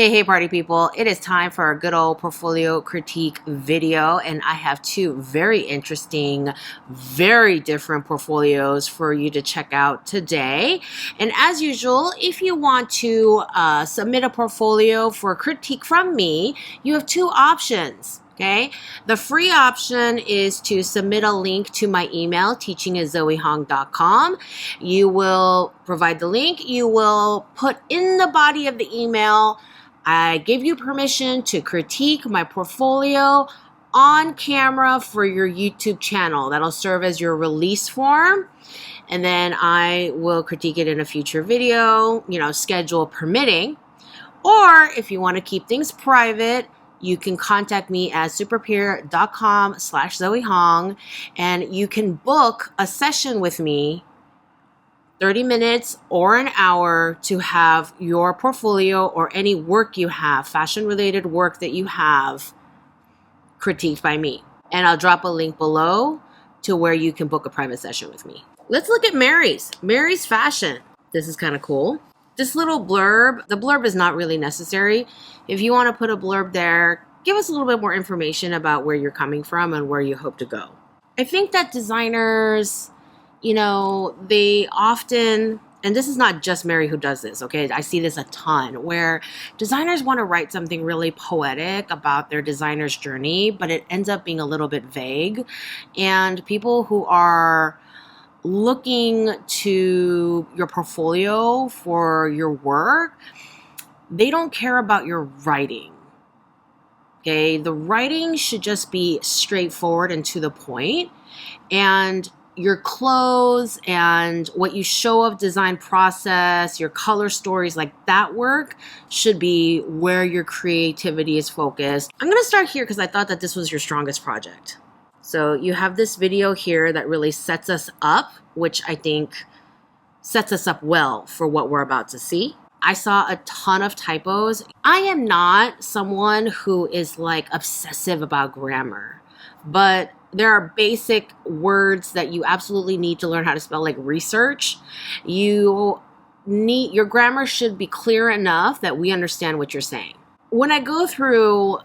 Hey, party people. It is time for a good old portfolio critique video, and I have two very interesting, very different portfolios for you to check out today. And as usual, if you want to submit a portfolio for critique from me, you have two options. Okay, the free option is to submit a link to my email, teaching@zoehong.com. You will provide the link. You will put in the body of the email, I give you permission to critique my portfolio on camera for your YouTube channel. That'll serve as your release form. And then I will critique it in a future video, schedule permitting. Or if you want to keep things private, you can contact me at superpeer.com/ZoeHong, and you can book a session with me, 30 minutes or an hour, to have your portfolio or any work you have, fashion-related work that you have, critiqued by me. And I'll drop a link below to where you can book a private session with me. Let's look at Mary's fashion. This is kind of cool. This little blurb, the blurb is not really necessary. If you want to put a blurb there, give us a little bit more information about where you're coming from and where you hope to go. I think that designers, they often, and this is not just Mary who does this, okay? I see this a ton, where designers want to write something really poetic about their designer's journey, but it ends up being a little bit vague. And people who are looking to your portfolio for your work, they don't care about your writing. Okay, the writing should just be straightforward and to the point, and your clothes and what you show of design process, your color stories, like that work should be where your creativity is focused. I'm gonna start here because I thought that this was your strongest project. So you have this video here that really sets us up, which I think sets us up well for what we're about to see. I saw a ton of typos. I am not someone who is like obsessive about grammar, but there are basic words that you absolutely need to learn how to spell, like research. Your grammar should be clear enough that we understand what you're saying. When I go through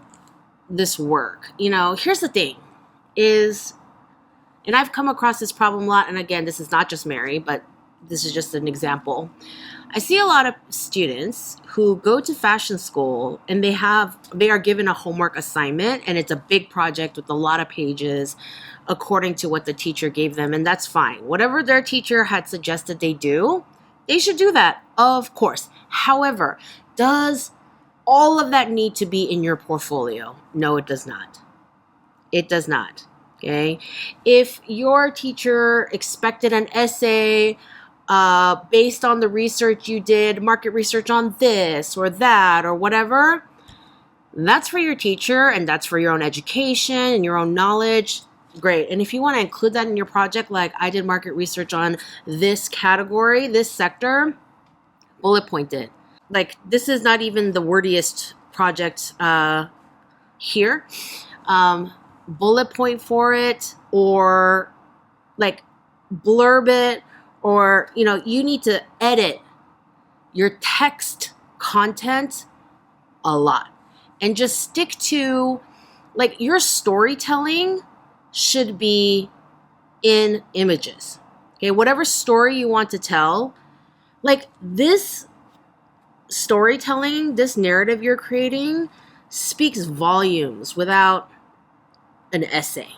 this work, here's the thing is, and I've come across this problem a lot, and again, this is not just Mary, but this is just an example. I see a lot of students who go to fashion school and they are given a homework assignment, and it's a big project with a lot of pages according to what the teacher gave them, and that's fine. Whatever their teacher had suggested they do, they should do that, of course. However, does all of that need to be in your portfolio? No, it does not. It does not, okay? If your teacher expected an essay based on the research you did, market research on this or that or whatever, that's for your teacher and that's for your own education and your own knowledge. Great. And if you want to include that in your project, like I did market research on this category, this sector, bullet point it. Like, this is not even the wordiest project here. Bullet point for it, or like blurb it, or you need to edit your text content a lot and just stick to, like, your storytelling should be in images. Okay, whatever story you want to tell, like this storytelling, this narrative you're creating speaks volumes without an essay.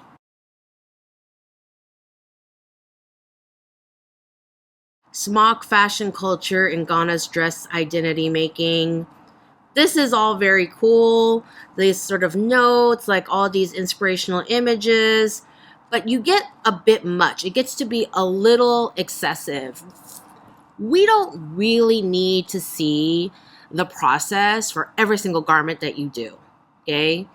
Smock fashion culture in Ghana's dress identity making. This is all very cool. These sort of notes, like all these inspirational images, but you get a bit much. It gets to be a little excessive. We don't really need to see the process for every single garment that you do, okay?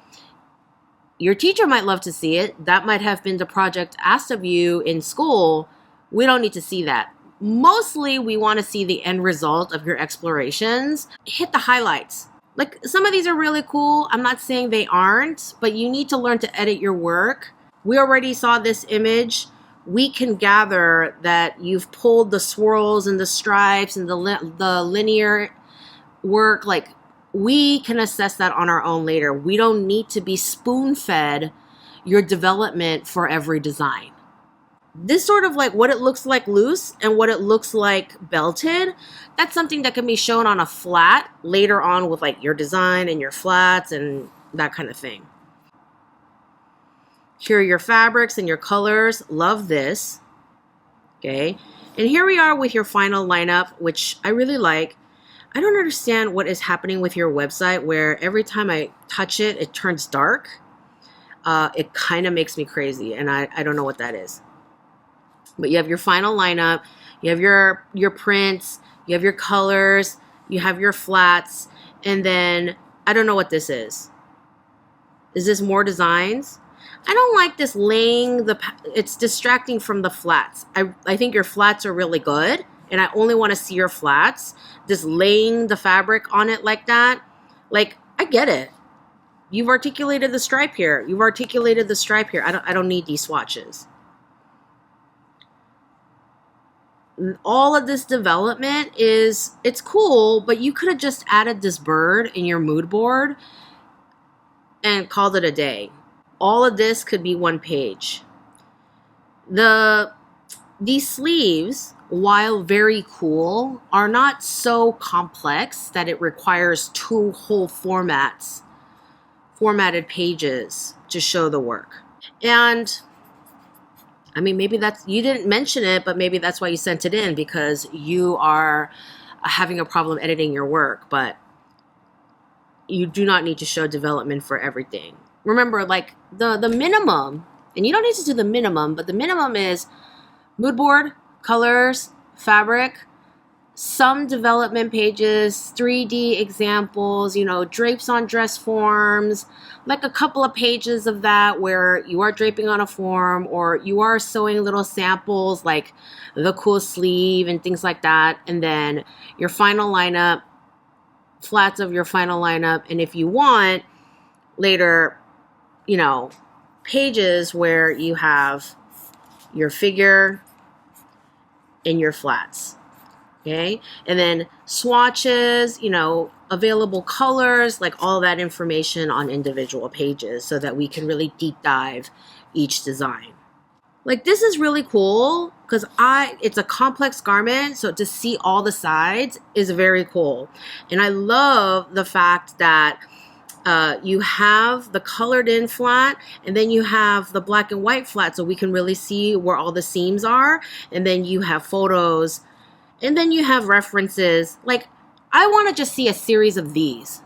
Your teacher might love to see it. That might have been the project asked of you in school. We don't need to see that. Mostly, we want to see the end result of your explorations. Hit the highlights. Like, some of these are really cool. I'm not saying they aren't, but you need to learn to edit your work. We already saw this image. We can gather that you've pulled the swirls and the stripes and the linear work, like we can assess that on our own later. We don't need to be spoon-fed your development for every design. This sort of like what it looks like loose and what it looks like belted, that's something that can be shown on a flat later on with like your design and your flats and that kind of thing. Here are your fabrics and your colors. Love this. Okay. And here we are with your final lineup, which I really like. I don't understand what is happening with your website where every time I touch it, it turns dark. It kind of makes me crazy, and I don't know what that is. But you have your final lineup, you have your prints, you have your colors, you have your flats, and then I don't know what this is. Is this more designs? I don't like this laying it's distracting from the flats. I think your flats are really good, and I only want to see your flats. This laying the fabric on it like that, like, I get it. You've articulated the stripe here. You've articulated the stripe here. I don't need these swatches. All of this development it's cool, but you could have just added this bird in your mood board and called it a day. All of this could be one page. These sleeves, while very cool, are not so complex that it requires 2 whole formatted pages to show the work. And I mean, maybe you didn't mention it, but maybe that's why you sent it in, because you are having a problem editing your work, but you do not need to show development for everything. Remember, like the minimum, and you don't need to do the minimum, but the minimum is mood board, colors, fabric, some development pages, 3D examples, drapes on dress forms, like a couple of pages of that where you are draping on a form or you are sewing little samples like the cool sleeve and things like that. And then your final lineup, flats of your final lineup. And if you want later, pages where you have your figure and your flats. Okay. And then swatches, available colors, like all that information on individual pages so that we can really deep dive each design. Like, this is really cool because it's a complex garment. So to see all the sides is very cool. And I love the fact that you have the colored in flat and then you have the black and white flat so we can really see where all the seams are. And then you have photos. And then you have references. Like, I want to just see a series of these.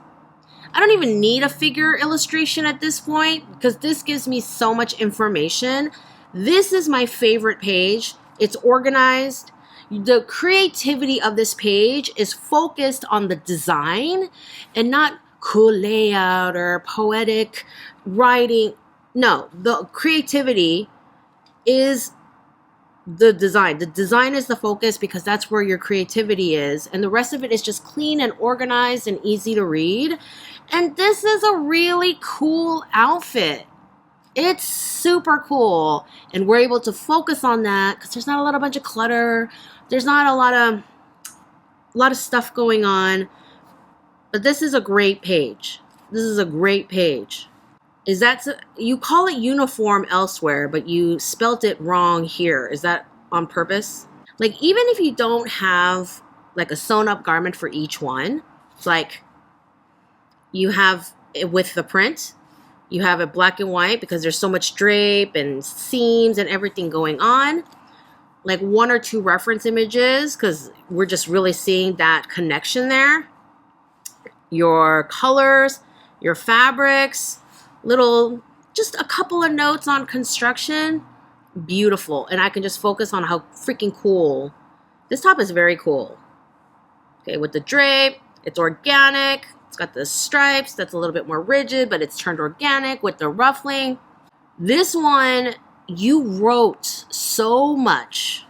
I don't even need a figure illustration at this point because this gives me so much information. This is my favorite page. It's organized. The creativity of this page is focused on the design and not cool layout or poetic writing. No, the creativity is the design. The design is the focus because that's where your creativity is. And the rest of it is just clean and organized and easy to read. And this is a really cool outfit. It's super cool. And we're able to focus on that because there's not a bunch of clutter. There's not a lot of stuff going on. But this is a great page. This is a great page. You call it uniform elsewhere, but you spelt it wrong here. Is that on purpose? Like, even if you don't have like a sewn up garment for each one, it's like you have it with the print, you have it black and white because there's so much drape and seams and everything going on. Like 1 or 2 reference images because we're just really seeing that connection there. Your colors, your fabrics, just a couple of notes on construction. Beautiful. And I can just focus on how freaking cool. This top is very cool. Okay, with the drape, it's organic. It's got the stripes. That's a little bit more rigid, but it's turned organic with the ruffling. This one, you wrote so much.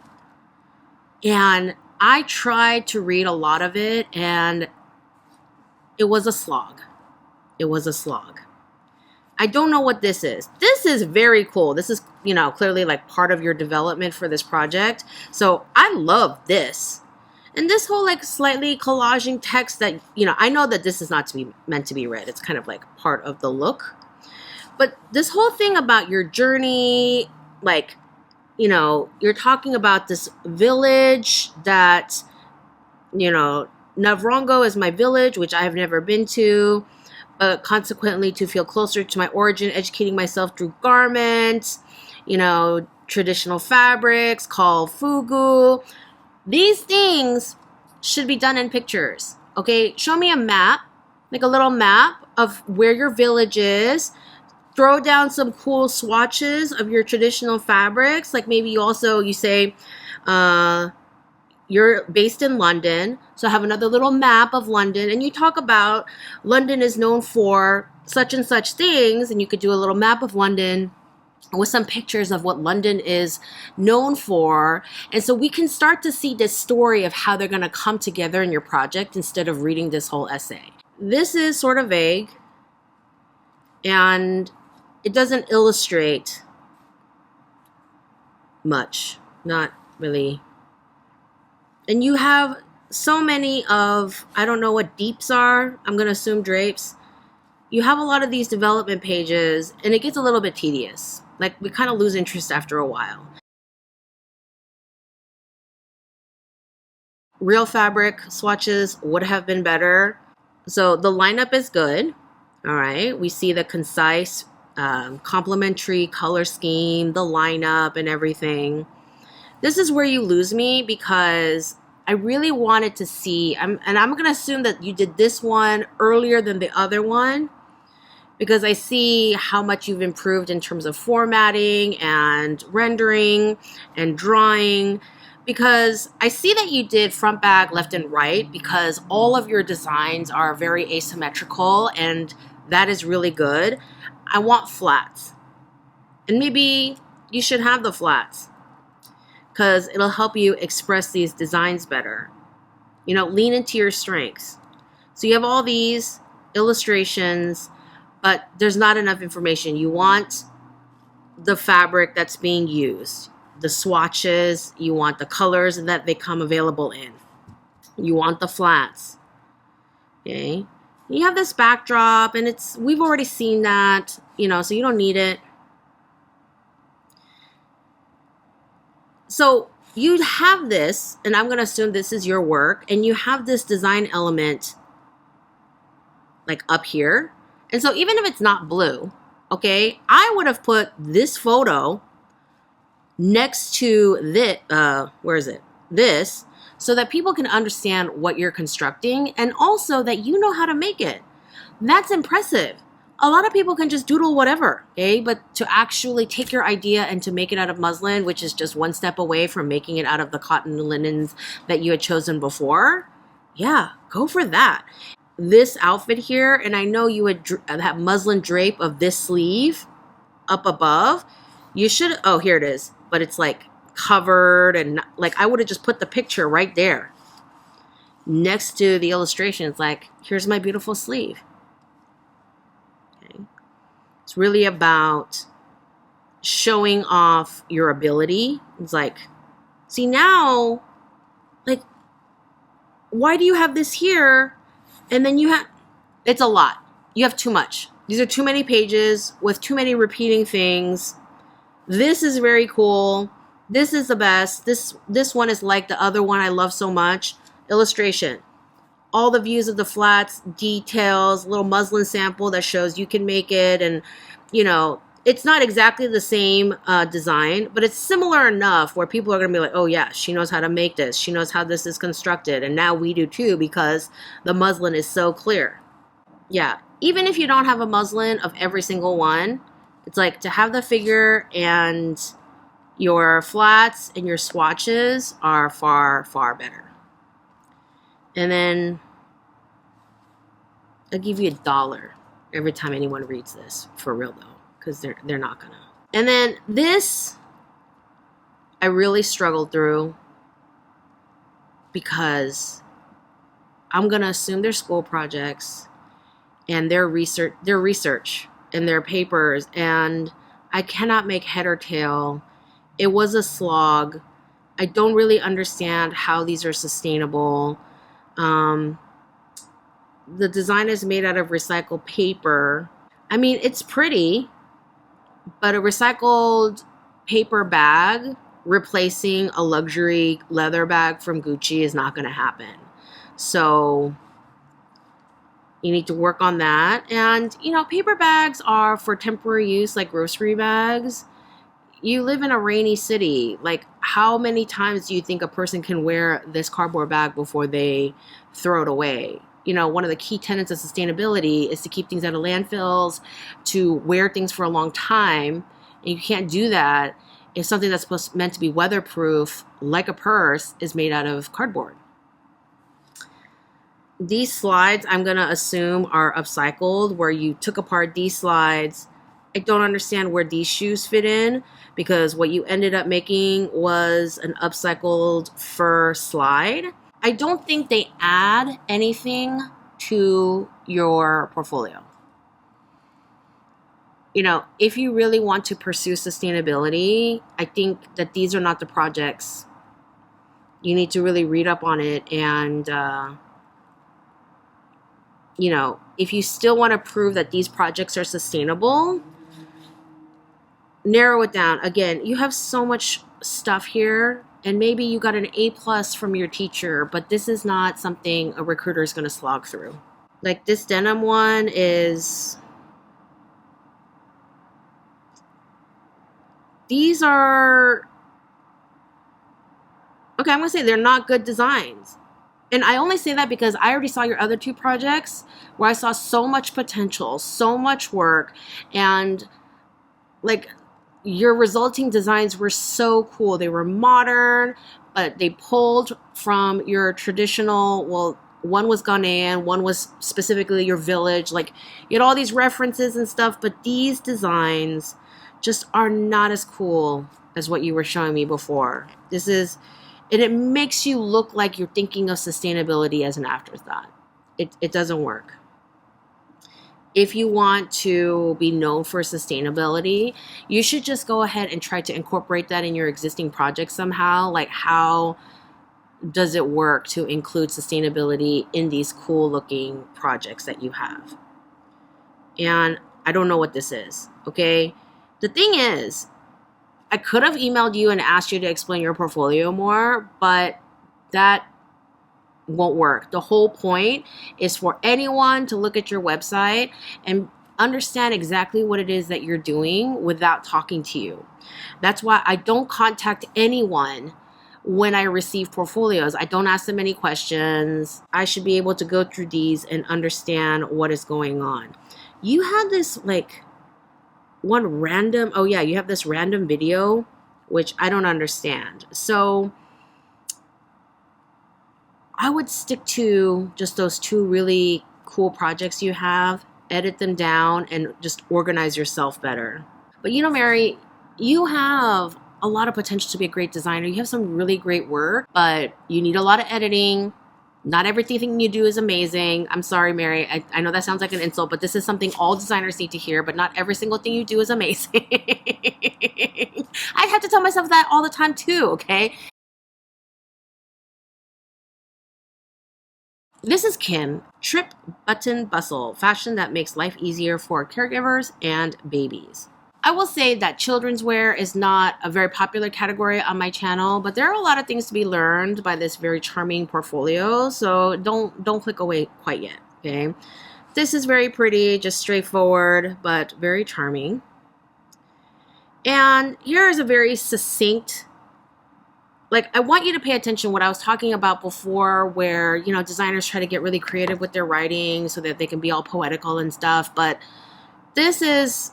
And I tried to read a lot of it, and it was a slog. It was a slog. I don't know what this is. This is very cool. This is, clearly like part of your development for this project. So I love this. And this whole like slightly collaging text that, I know that this is not to be meant to be read. It's kind of like part of the look. But this whole thing about your journey, like, you're talking about this village that, Navrongo is my village, which I have never been to. Consequently, to feel closer to my origin, educating myself through garments, traditional fabrics called fugu. These things should be done in pictures, okay? Show me a map, like a little map of where your village is. Throw down some cool swatches of your traditional fabrics. Like maybe you say, you're based in London, so have another little map of London, and you talk about London is known for such and such things, and you could do a little map of London with some pictures of what London is known for. And so we can start to see this story of how they're going to come together in your project instead of reading this whole essay. This is sort of vague, and it doesn't illustrate much, not really. And you have so many of, I don't know what deeps are. I'm going to assume drapes. You have a lot of these development pages, and it gets a little bit tedious. Like, we kind of lose interest after a while. Real fabric swatches would have been better. So the lineup is good. All right. We see the concise, complementary color scheme, the lineup and everything. This is where you lose me because I really wanted to see, and I'm going to assume that you did this one earlier than the other one because I see how much you've improved in terms of formatting and rendering and drawing, because I see that you did front, back, left, and right because all of your designs are very asymmetrical, and that is really good. I want flats, and maybe you should have the flats, because it'll help you express these designs better. Lean into your strengths. So you have all these illustrations, but there's not enough information. You want the fabric that's being used, the swatches, you want the colors that they come available in. You want the flats. Okay? You have this backdrop, and we've already seen that, so you don't need it. So you have this, and I'm going to assume this is your work, and you have this design element like up here. And so even if it's not blue, okay, I would have put this photo next to this, This, so that people can understand what you're constructing, and also that you know how to make it. That's impressive. A lot of people can just doodle whatever, okay? But to actually take your idea and to make it out of muslin, which is just one step away from making it out of the cotton linens that you had chosen before, yeah, go for that. This outfit here, and I know you would have muslin drape of this sleeve up above. You should, oh, here it is. But it's like covered, and like I would have just put the picture right there next to the illustration. It's like, here's my beautiful sleeve. It's really about showing off your ability. It's like, see now, like, why do you have this here? And then it's a lot. You have too much. These are too many pages with too many repeating things. This is very cool. This is the best. This one is like the other one I love so much. Illustration. All the views of the flats, details, little muslin sample that shows you can make it. And, it's not exactly the same design, but it's similar enough where people are going to be like, oh yeah, she knows how to make this. She knows how this is constructed. And now we do too, because the muslin is so clear. Yeah. Even if you don't have a muslin of every single one, it's like to have the figure and your flats and your swatches are far, far better. And then I'll give you $1 every time anyone reads this, for real though, because they're not gonna. And then this, I really struggled through because I'm gonna assume they're school projects and their research and their papers, and I cannot make head or tail. It was a slog. I don't really understand how these are sustainable. The design is made out of recycled paper. I mean, it's pretty, but a recycled paper bag replacing a luxury leather bag from Gucci is not going to happen. So you need to work on that. And, paper bags are for temporary use, like grocery bags. You live in a rainy city. Like, how many times do you think a person can wear this cardboard bag before they throw it away? One of the key tenets of sustainability is to keep things out of landfills, to wear things for a long time. And you can't do that if something that's meant to be weatherproof, like a purse, is made out of cardboard. These slides, I'm going to assume, are upcycled, where you took apart these slides. I don't understand where these shoes fit in, because what you ended up making was an upcycled fur slide. I don't think they add anything to your portfolio. If you really want to pursue sustainability, I think that these are not the projects. You need to really read up on it. And, if you still want to prove that these projects are sustainable, narrow it down. Again, you have so much stuff here, and maybe you got an A+ from your teacher, but this is not something a recruiter is going to slog through. Like this denim one is... These are... Okay, I'm going to say they're not good designs. And I only say that because I already saw your other two projects where I saw so much potential, so much work, and like your resulting designs were so cool. They were modern, but they pulled from your traditional, well, one was Ghanaian, one was specifically your village. Like, you had all these references and stuff, but these designs just are not as cool as what you were showing me before. And it makes you look like you're thinking of sustainability as an afterthought. It doesn't work. If you want to be known for sustainability, you should just go ahead and try to incorporate that in your existing project somehow. Like, how does it work to include sustainability in these cool looking projects that you have? And I don't know what this is, okay? The thing is, I could have emailed you and asked you to explain your portfolio more, but that won't work. The whole point is for anyone to look at your website and understand exactly what it is that you're doing without talking to you. That's why I don't contact anyone when I receive portfolios. I don't ask them any questions. I should be able to go through these and understand what is going on. You have this you have this random video, which I don't understand. So I would stick to just those two really cool projects you have, edit them down, and just organize yourself better. But Mary, you have a lot of potential to be a great designer. You have some really great work, but you need a lot of editing. Not everything you do is amazing. I'm sorry, Mary. I know that sounds like an insult, but this is something all designers need to hear, but not every single thing you do is amazing. I have to tell myself that all the time too, okay? This is Kim. Trip, button, bustle. Fashion that makes life easier for caregivers and babies. I will say that children's wear is not a very popular category on my channel, but there are a lot of things to be learned by this very charming portfolio, so don't click away quite yet, okay? This is very pretty, just straightforward, but very charming. And here is a very succinct, I want you to pay attention what I was talking about before, where, designers try to get really creative with their writing so that they can be all poetical and stuff, but this is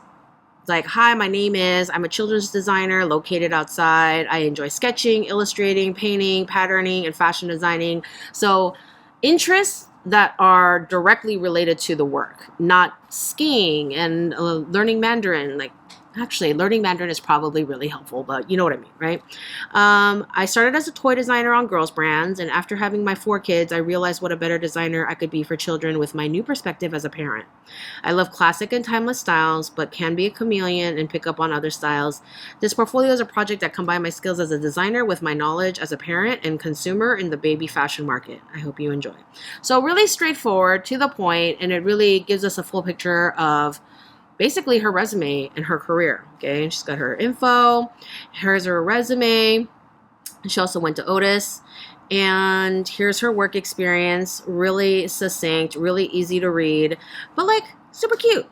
hi, I'm a children's designer located outside. I enjoy sketching, illustrating, painting, patterning, and fashion designing. So interests that are directly related to the work, not skiing and learning Mandarin. Actually, learning Mandarin is probably really helpful, but you know what I mean, right? I started as a toy designer on girls' brands, and after having my 4 kids, I realized what a better designer I could be for children with my new perspective as a parent. I love classic and timeless styles, but can be a chameleon and pick up on other styles. This portfolio is a project that combines my skills as a designer with my knowledge as a parent and consumer in the baby fashion market. I hope you enjoy. So really straightforward, to the point, and it really gives us a full picture of basically her resume and her career. Okay, she's got her info. Here's her resume. She also went to Otis. And here's her work experience. Really succinct, really easy to read, but like super cute.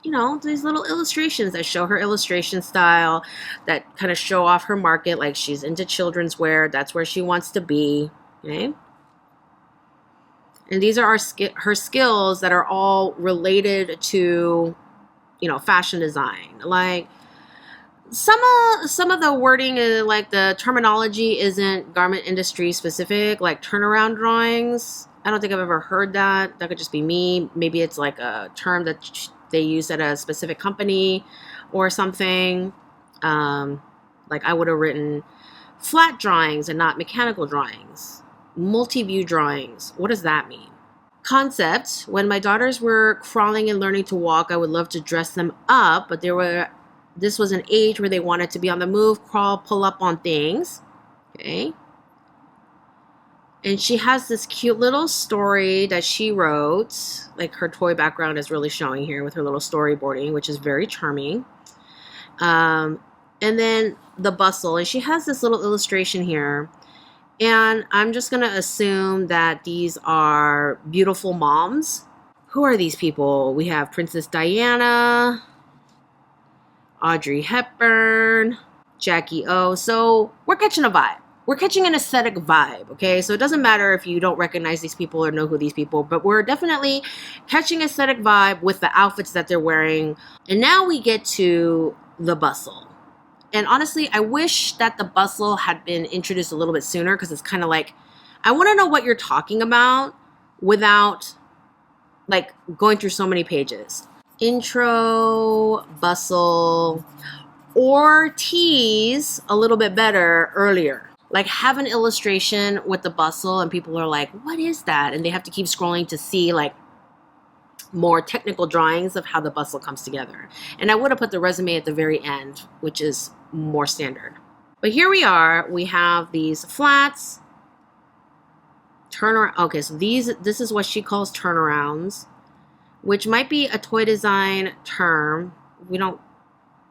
You know, these little illustrations that show her illustration style, that kind of show off her market. Like, she's into children's wear. That's where she wants to be. Okay. And these are her skills that are all related to, you know, fashion design. Like, some of the wording, like the terminology, isn't garment industry specific, like turnaround drawings. I don't think I've ever heard that. That could just be me. Maybe it's like a term that they use at a specific company or something. Like, I would have written flat drawings and not mechanical drawings. Multi-view drawings. What does that mean? Concept. When my daughters were crawling and learning to walk, I would love to dress them up, but this was an age where they wanted to be on the move, crawl, pull up on things. Okay. And she has this cute little story that she wrote. Like, her toy background is really showing here with her little storyboarding, which is very charming. And then the bustle. And she has this little illustration here. And I'm just going to assume that these are beautiful moms. Who are these people? We have Princess Diana, Audrey Hepburn, Jackie O. So we're catching a vibe. We're catching an aesthetic vibe, okay? So it doesn't matter if you don't recognize these people or know who these people, but we're definitely catching aesthetic vibe with the outfits that they're wearing. And now we get to the bustle. And honestly, I wish that the bustle had been introduced a little bit sooner, because it's kind of like, I want to know what you're talking about without like going through so many pages. Intro, bustle, or tease a little bit better earlier. Like, have an illustration with the bustle and people are like, what is that? And they have to keep scrolling to see like more technical drawings of how the bustle comes together. And I would have put the resume at the very end, which is more standard. But here we are. We have these flats. Turnaround. Okay, so this is what she calls turnarounds, which might be a toy design term.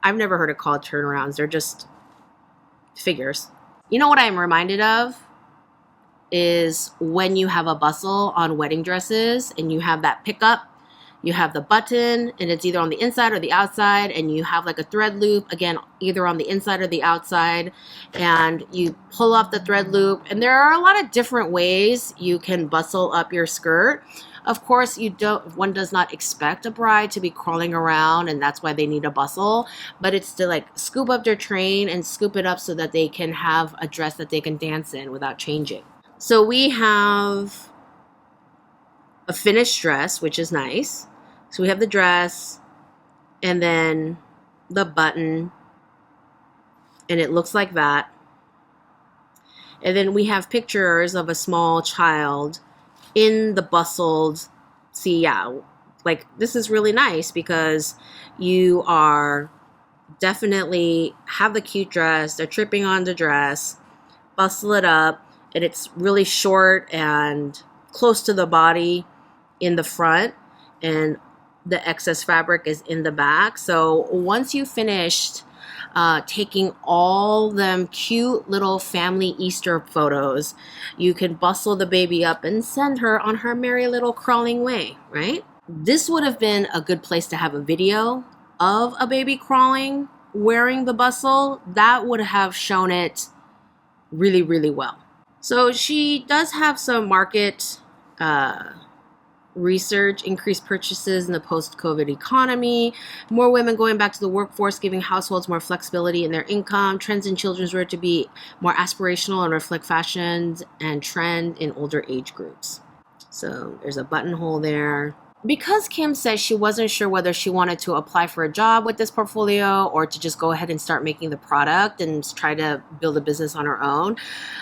I've never heard it called turnarounds. They're just figures. You know what I'm reminded of is when you have a bustle on wedding dresses and you have that pickup. You have the button, and it's either on the inside or the outside, and you have like a thread loop, again, either on the inside or the outside, and you pull up the thread loop. And there are a lot of different ways you can bustle up your skirt. Of course, one does not expect a bride to be crawling around, and that's why they need a bustle, but it's to like scoop up their train and scoop it up so that they can have a dress that they can dance in without changing. So we have a finished dress, which is nice. So we have the dress and then the button, and it looks like that. And then we have pictures of a small child in the bustled. See, yeah, like this is really nice because you are definitely have the cute dress. They're tripping on the dress, bustle it up, and it's really short and close to the body in the front, and the excess fabric is in the back. So once you finished taking all them cute little family Easter photos, you can bustle the baby up and send her on her merry little crawling way, right? This would have been a good place to have a video of a baby crawling wearing the bustle. That would have shown it really, really well. So she does have some market research, increased purchases in the post-COVID economy, more women going back to the workforce, giving households more flexibility in their income, trends in children's wear to be more aspirational and reflect fashions and trend in older age groups. So there's a buttonhole there. because Kim said she wasn't sure whether she wanted to apply for a job with this portfolio or to just go ahead and start making the product and try to build a business on her own,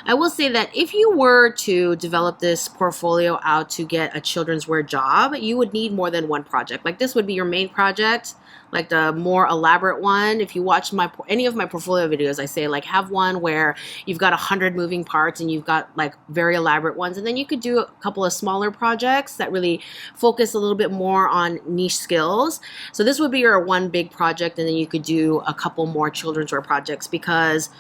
I will say that if you were to develop this portfolio out to get a children's wear job, you would need more than one project. Like this would be your main project, like the more elaborate one. If you watch any of my portfolio videos, I say like have one where you've got 100 moving parts and you've got like very elaborate ones, and then you could do a couple of smaller projects that really focus a little bit more on niche skills. So this would be your one big project, and then you could do a couple more children's wear projects, because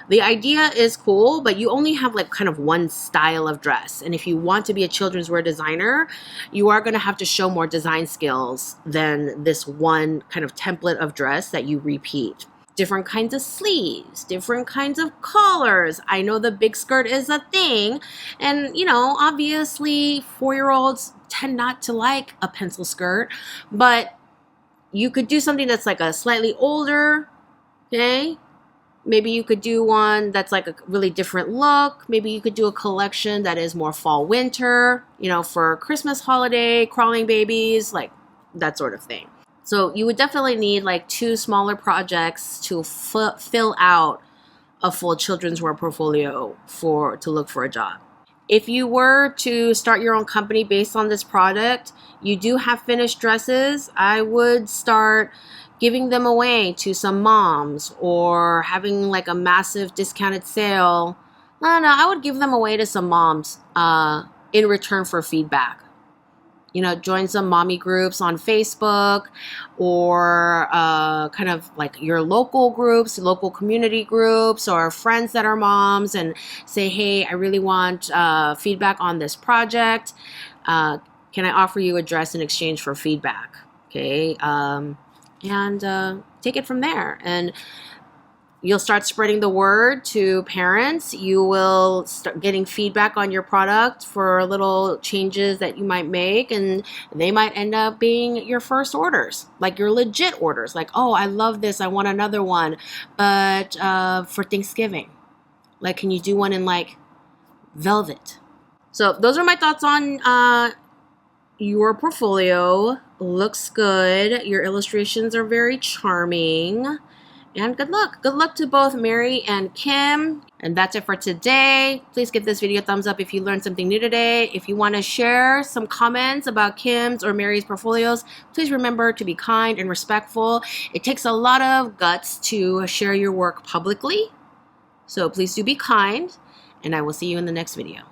the idea is cool, but you only have like kind of one style of dress. And if you want to be a children's wear designer, you are going to have to show more design skills than this one kind of template of dress that you repeat. Different kinds of sleeves, different kinds of collars. I know the big skirt is a thing. And, you know, obviously 4-year-olds tend not to like a pencil skirt, but you could do something that's like a slightly older, okay? Maybe you could do one that's like a really different look. Maybe you could do a collection that is more fall winter, you know, for Christmas holiday, crawling babies, like that sort of thing. So you would definitely need like 2 smaller projects to fill out a full children's wear portfolio to look for a job. If you were to start your own company based on this product, you do have finished dresses. I would start giving them away to some moms or having like a massive discounted sale. No, I would give them away to some moms in return for feedback. You know, join some mommy groups on Facebook, or kind of like your local groups, local community groups, or friends that are moms, and say, hey, I really want feedback on this project. Can I offer you a dress in exchange for feedback? Okay. And take it from there. And you'll start spreading the word to parents. You will start getting feedback on your product for little changes that you might make, and they might end up being your first orders, like your legit orders. Like, oh, I love this, I want another one, but for Thanksgiving. Like, can you do one in like velvet? So those are my thoughts on your portfolio. Looks good. Your illustrations are very charming. And good luck. Good luck to both Mary and Kim. And that's it for today. Please give this video a thumbs up if you learned something new today. If you want to share some comments about Kim's or Mary's portfolios, please remember to be kind and respectful. It takes a lot of guts to share your work publicly. So please do be kind. And I will see you in the next video.